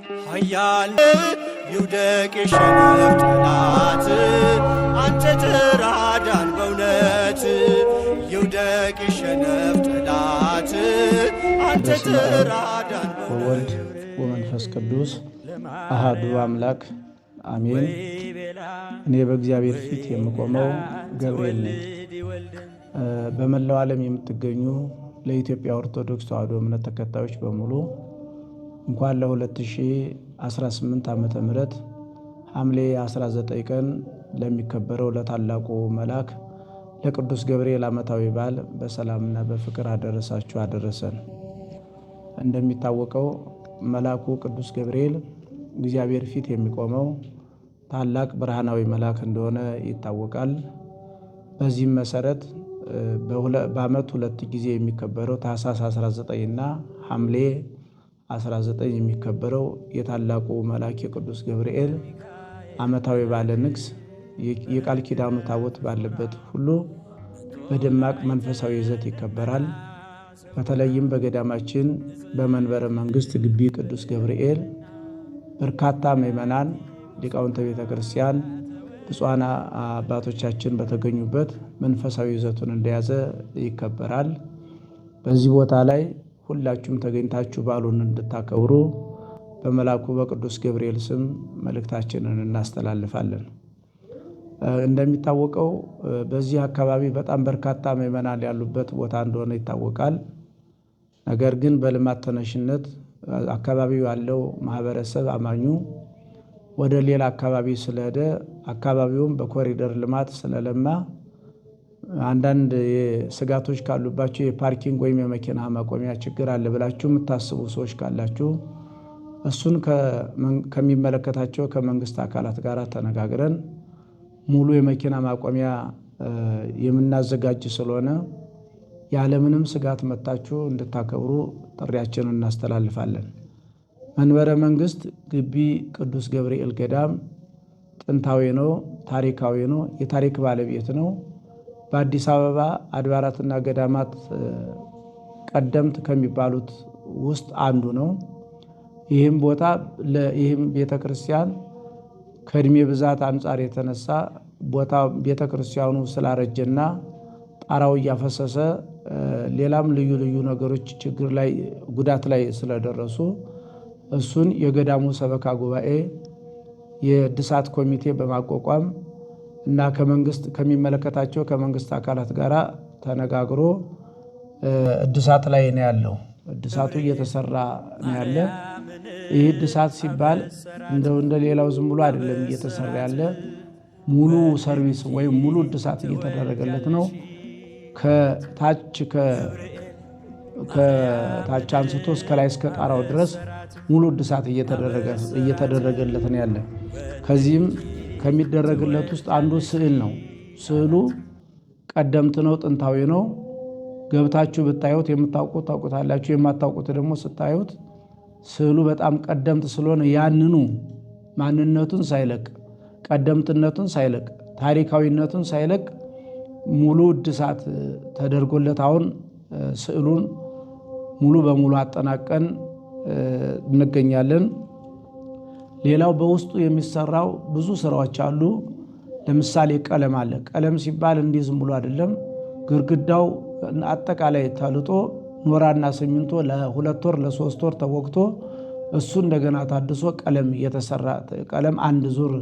ኃያል ይውደቅ የሸነፍ ጠላት አንተ ተራዳን በእውነት ይውደቅ የሸነፍ ጠላት አንተ ተራዳን ወወልድ ወመንፈስ ቅዱስ አሃዱ አምላክ አሜን። እኔ በእግዚአብሔር ፊት የምቆመው ገብርኤል ነኝ። በመላው ዓለም የምትገኙ ለኢትዮጵያ ኦርቶዶክስ ተዋሕዶ እምነት ተከታዮች በሙሉ እንኳን ለ2018 ዓመተ ምህረት ሐምሌ 19 ቀን ለሚከበረው ለታላቁ መልአክ ለቅዱስ ገብርኤል ዓመታዊ በዓል በሰላምና በፍቅር አደረሳችሁ አደረሰን። እንደሚታወቀው መልአኩ ቅዱስ ገብርኤል እግዚአብሔር ፊት የሚቆመው ታላቅ ብርሃናዊ መልአክ እንደሆነ ይታወቃል። በዚህም መሰረት በዓመት 2 ጊዜ የሚከበረው ታኅሳስ 19 እና ሐምሌ 19 የሚከበረው የታላቁ መልአክ የቅዱስ ገብርኤል ዓመታዊ በዓለ ንግሥ የቃል ኪዳኑ ታቦት ባለበት ሁሉ በደማቅ መንፈሳዊ ይዘት ይከበራል። በተለይም በገዳማችን በመንበረ መንግሥት ግቢ ቅዱስ ገብርኤል በርካታ ምዕመናን፣ ሊቃውንተ ቤተ ክርስቲያን፣ ብፁዓን አባቶቻችን በተገኙበት መንፈሳዊ ይዘቱን እንደያዘ ይከበራል። በዚህ ቦታ ላይ ሁላችሁም ተገኝታችሁ በዓሉን እንድታከብሩ በመልአኩ በቅዱስ ገብርኤል ስም መልእክታችንን እናስተላልፋለን። እንደሚታወቀው በዚህ አካባቢ በጣም በርካታ ምዕመናን ያሉበት ቦታ እንደሆነ ይታወቃል። ነገር ግን በልማት ተነሽነት አካባቢው ያለው ማህበረሰብ አማኙ ወደ ሌላ አካባቢ ስለሄደ አካባቢውም በኮሪደር ልማት ስለለማ አንዳንድ ስጋቶች ካሉባችሁ የፓርኪንግ ወይም የመኪና ማቆሚያ ችግር አለ ብላችሁ የምታስቡ ሰዎች ካላችሁ እሱን ከሚመለከታቸው ከመንግስት አካላት ጋር ተነጋግረን ሙሉ የመኪና ማቆሚያ የምናዘጋጅ ስለሆነ ያለምንም ስጋት መጣችሁ እንድታከብሩ ጥሪያችንን እናስተላልፋለን። መንበረ መንግሥት ግቢ ቅዱስ ገብርኤል ገዳም ጥንታዊ ነው፣ ታሪካዊ ነው፣ የታሪክ ባለቤት ነው። በአዲስ አበባ አድባራትና ገዳማት ቀደምት ከሚባሉት ውስጥ አንዱ ነው። ይህም ቦታ ይህም ቤተክርስቲያን ከእድሜ ብዛት አንጻር የተነሳ ቦታ ቤተክርስቲያኑ ስላረጀና ጣራው እያፈሰሰ ሌላም ልዩ ልዩ ነገሮች ችግር ላይ ጉዳት ላይ ስለደረሱ እሱን የገዳሙ ሰበካ ጉባኤ የእድሳት ኮሚቴ በማቋቋም እና ከመንግስት ከሚመለከታቸው ከመንግስት አካላት ጋር ተነጋግሮ እድሳት ላይ ነው ያለው። እድሳቱ እየተሰራ ነው ያለ። ይህ እድሳት ሲባል እንደ ሌላው ዝም ብሎ አይደለም እየተሰራ ያለ፣ ሙሉ ሰርቪስ ወይም ሙሉ እድሳት እየተደረገለት ነው። ከታች አንስቶ እስከ ላይ እስከ ጣራው ድረስ ሙሉ እድሳት እየተደረገለት ነው ያለ። ከዚህም ከሚደረግለት ውስጥ አንዱ ስዕል ነው። ስዕሉ ቀደምት ነው፣ ጥንታዊ ነው። ገብታችሁ ብታዩት የምታውቁት ታውቁታላችሁ፣ የማታውቁት ደግሞ ስታዩት ስዕሉ በጣም ቀደምት ስለሆነ ያንኑ ማንነቱን ሳይለቅ ቀደምትነቱን ሳይለቅ ታሪካዊነቱን ሳይለቅ ሙሉ እድሳት ተደርጎለት አሁን ስዕሉን ሙሉ በሙሉ አጠናቀን እንገኛለን። ሌላው በውስጡ የሚሰራው ብዙ ስራዎች አሉ። ለምሳሌ ቀለም አለ። ቀለም ሲባል እንዲህ ዝም ብሎ አይደለም። ግድግዳው አጠቃላይ ተልጦ ኖራና ሲሚንቶ ለ2 ወር ለ3 ወር ተወግቶ እሱ እንደገና ታድሶ ቀለም እየተሰራ ቀለም አንድ ዙር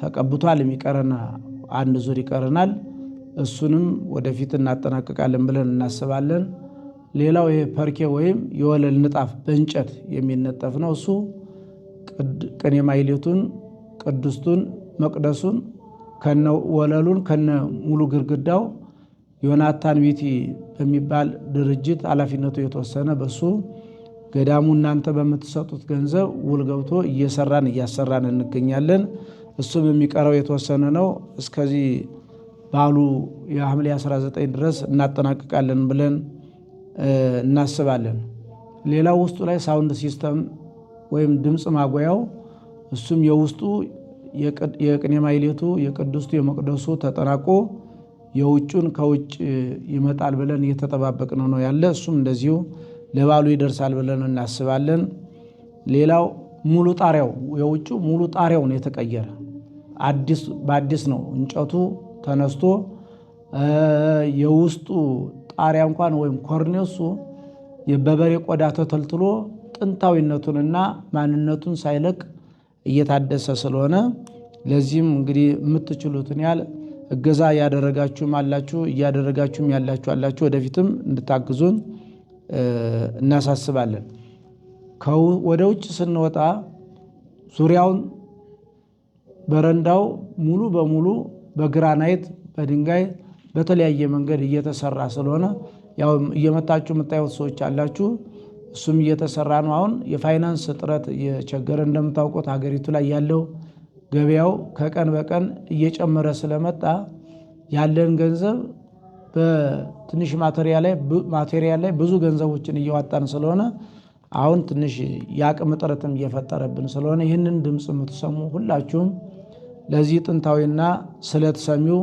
ተቀብቷል። የሚቀረና አንድ ዙር ይቀረናል። እሱንም ወደፊት እናጠናቅቃለን ብለን እናስባለን። ሌላው ይሄ ፐርኬ ወይም የወለል ንጣፍ በእንጨት የሚነጠፍ ነው። እሱ ቅኔ ማኅሌቱን፣ ቅድስቱን፣ መቅደሱን ከነ ወለሉን ከነ ሙሉ ግድግዳው ዮናታን ቢቲ በሚባል ድርጅት ኃላፊነቱ የተወሰነ በሱ ገዳሙ እናንተ በምትሰጡት ገንዘብ ውል ገብቶ እያሰራን እንገኛለን። እሱም የሚቀረው የተወሰነ ነው። እስከዚህ በዓሉ የሐምሌ 19 ድረስ እናጠናቅቃለን ብለን እናስባለን። ሌላው ውስጡ ላይ ሳውንድ ሲስተም ወይም ድምፅ ማጉያው እሱም የውስጡ የቅኔ ማኅሌቱ የቅድስቱ የመቅደሱ ተጠናቆ የውጩን ከውጭ ይመጣል ብለን እየተጠባበቅን ነው ያለ። እሱም እንደዚሁ ለበዓሉ ይደርሳል ብለን እናስባለን። ሌላው ሙሉ ጣሪያው የውጩ ሙሉ ጣሪያው ነው የተቀየረ። በአዲስ ነው እንጨቱ ተነስቶ የውስጡ ጣሪያ እንኳን ወይም ኮርኔሱ በበሬ ቆዳ ተተልትሎ ጥንታዊነቱንና ማንነቱን ሳይለቅ እየታደሰ ስለሆነ ለዚህም እንግዲህ የምትችሉትን ያህል እገዛ ያደረጋችሁም አላችሁ እያደረጋችሁም ያላችሁ ወደፊትም እንድታግዙን እናሳስባለን። ወደ ውጭ ስንወጣ ዙሪያውን በረንዳው ሙሉ በሙሉ በግራናይት በድንጋይ በተለያየ መንገድ እየተሰራ ስለሆነ ያው እየመጣችሁ የምታዩት ሰዎች አላችሁ። እሱም እየተሰራ ነው። አሁን የፋይናንስ እጥረት እየቸገረ እንደምታውቁት ሀገሪቱ ላይ ያለው ገበያው ከቀን በቀን እየጨመረ ስለመጣ ያለን ገንዘብ በትንሽ ማቴሪያል ላይ ብዙ ገንዘቦችን እያዋጣን ስለሆነ አሁን ትንሽ የአቅም እጥረትም እየፈጠረብን ስለሆነ ይህንን ድምፅ የምትሰሙ ሁላችሁም ለዚህ ጥንታዊና ስለተሰሚው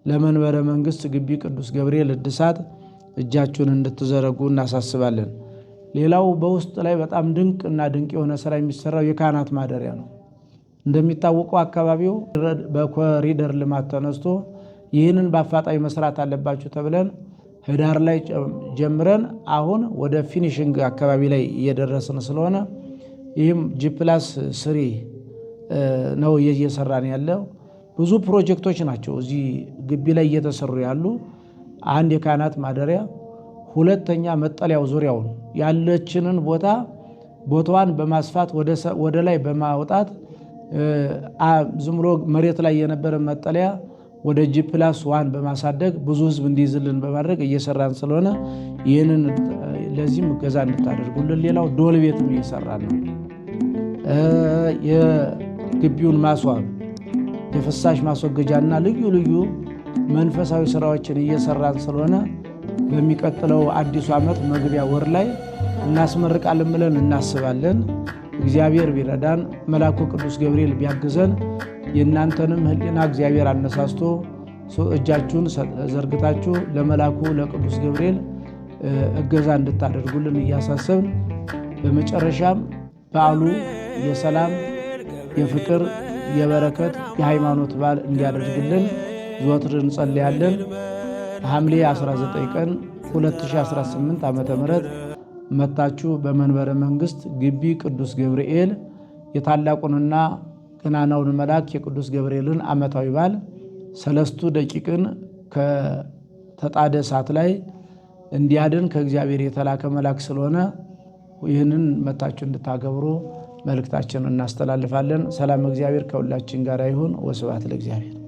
ለመንበረ መንግስት ግቢ ቅዱስ ገብርኤል እድሳት እጃችሁን እንድትዘረጉ እናሳስባለን። ሌላው በውስጥ ላይ በጣም ድንቅ እና ድንቅ የሆነ ስራ የሚሰራው የካህናት ማደሪያ ነው። እንደሚታወቀው አካባቢው በኮሪደር ልማት ተነስቶ ይህንን በአፋጣኝ መስራት አለባችሁ ተብለን ህዳር ላይ ጀምረን አሁን ወደ ፊኒሽንግ አካባቢ ላይ እየደረስን ስለሆነ ይህም G+3 ነው እየሰራን ያለው። ብዙ ፕሮጀክቶች ናቸው እዚህ ግቢ ላይ እየተሰሩ ያሉ። አንድ የካህናት ማደሪያ፣ ሁለተኛ መጠለያው ዙሪያውን ያለችንን ቦታዋን በማስፋት ወደ ላይ በማውጣት ዝም ብሎ መሬት ላይ የነበረ መጠለያ ወደ G+1 በማሳደግ ብዙ ህዝብ እንዲይዝልን በማድረግ እየሰራን ስለሆነ ይህንን ለዚህም እገዛ እንድታደርጉልን። ሌላው ዶል ቤትም እየሰራን ነው። የግቢውን ማስዋብ የፍሳሽ ማስወገጃና ልዩ ልዩ መንፈሳዊ ስራዎችን እየሰራን ስለሆነ በሚቀጥለው አዲሱ ዓመት መግቢያ ወር ላይ እናስመርቃለን ብለን እናስባለን። እግዚአብሔር ቢረዳን መልአኩ ቅዱስ ገብርኤል ቢያግዘን የእናንተንም ህሊና እግዚአብሔር አነሳስቶ እጃችሁን ዘርግታችሁ ለመልአኩ ለቅዱስ ገብርኤል እገዛ እንድታደርጉልን እያሳሰብን በመጨረሻም በዓሉ የሰላም የፍቅር የበረከት የሃይማኖት በዓል እንዲያደርግልን ዘወትር እንጸልያለን። ሐምሌ 19 ቀን 2018 ዓ.ም መታችሁ በመንበረ መንግስት ግቢ ቅዱስ ገብርኤል የታላቁንና ገናናውን መልአክ የቅዱስ ገብርኤልን ዓመታዊ በዓል 3 ደቂቅን ከተጣደ እሳት ላይ እንዲያድን ከእግዚአብሔር የተላከ መልአክ ስለሆነ ይህንን መታችሁ እንድታገብሩ መልእክታችንን እናስተላልፋለን። ሰላም እግዚአብሔር ከሁላችን ጋር ይሁን። ወስብሐት ለእግዚአብሔር።